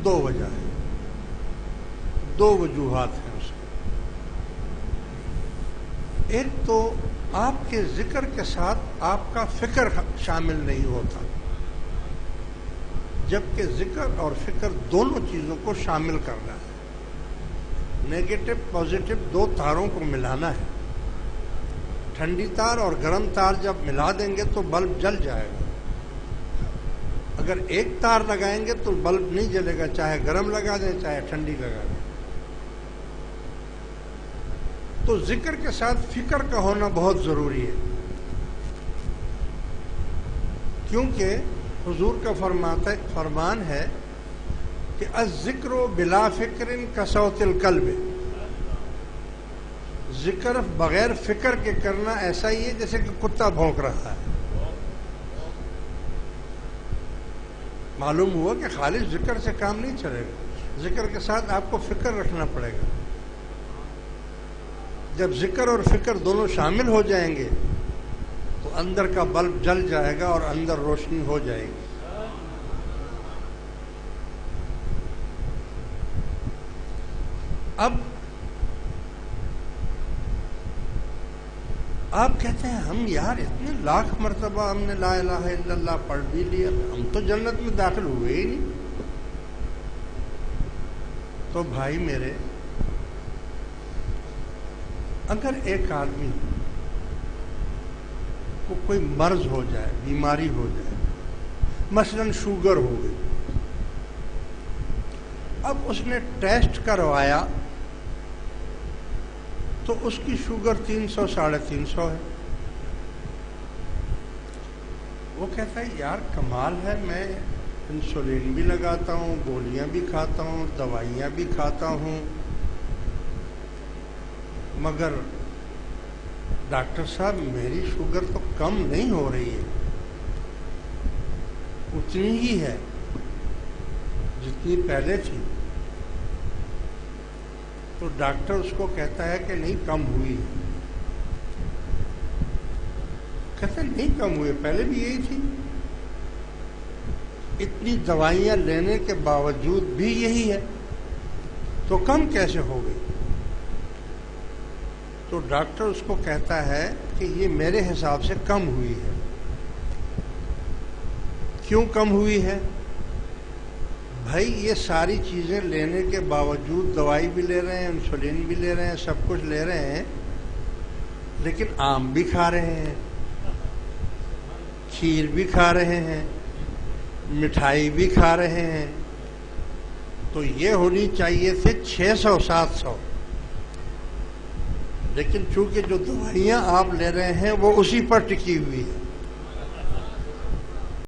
دو وجہ ہے، دو وجوہات ہیں اس کی۔ ایک تو آپ کے ذکر کے ساتھ آپ کا فکر شامل نہیں ہوتا، جبکہ ذکر اور فکر دونوں چیزوں کو شامل کرنا ہے۔ نیگیٹو پازیٹو دو تاروں کو ملانا ہے۔ ٹھنڈی تار اور گرم تار جب ملا دیں گے تو بلب جل جائے گا، اگر ایک تار لگائیں گے تو بلب نہیں جلے گا، چاہے گرم لگا دیں چاہے ٹھنڈی لگا دیں۔ تو ذکر کے ساتھ فکر کا ہونا بہت ضروری ہے، کیونکہ حضور کا فرمان ہے کہ الذکر بلا فکر کصوت الکلب، ذکر بغیر فکر کے کرنا ایسا ہی ہے جیسے کہ کتا بھونک رہا ہے۔ معلوم ہوا کہ خالص ذکر سے کام نہیں چلے گا، ذکر کے ساتھ آپ کو فکر رکھنا پڑے گا۔ جب ذکر اور فکر دونوں شامل ہو جائیں گے تو اندر کا بلب جل جائے گا اور اندر روشنی ہو جائے گی۔ اب آپ کہتے ہیں ہم یار اتنے لاکھ مرتبہ ہم نے لا الہ الا اللہ پڑھ بھی لیا، ہم تو جنت میں داخل ہوئے ہی نہیں۔ تو بھائی میرے، اگر ایک آدمی کو کوئی مرض ہو جائے، بیماری ہو جائے، مثلا شوگر ہو گئی، اب اس نے ٹیسٹ کروایا تو اس کی شوگر 300 350 ہے۔ وہ کہتا ہے یار کمال ہے، میں انسولین بھی لگاتا ہوں، گولیاں بھی کھاتا ہوں، دوائیاں بھی کھاتا ہوں، مگر ڈاکٹر صاحب میری شوگر تو کم نہیں ہو رہی ہے، اتنی ہی ہے جتنی پہلے تھی۔ تو ڈاکٹر اس کو کہتا ہے کہ نہیں کم ہوئی ہے۔ کہتا ہے نہیں کم ہوئی، پہلے بھی یہی تھی، اتنی دوائیاں لینے کے باوجود بھی یہی ہے، تو کم کیسے ہو گئی؟ تو ڈاکٹر اس کو کہتا ہے کہ یہ میرے حساب سے کم ہوئی ہے۔ کیوں کم ہوئی ہے؟ بھائی یہ ساری چیزیں لینے کے باوجود، دوائی بھی لے رہے ہیں، انسولین بھی لے رہے ہیں، سب کچھ لے رہے ہیں، لیکن آم بھی کھا رہے ہیں، کھیر بھی کھا رہے ہیں، مٹھائی بھی کھا رہے ہیں، تو یہ ہونی چاہیے تھے 600 700، لیکن چونکہ جو دوائیاں آپ لے رہے ہیں وہ اسی پر ٹکی ہوئی ہے۔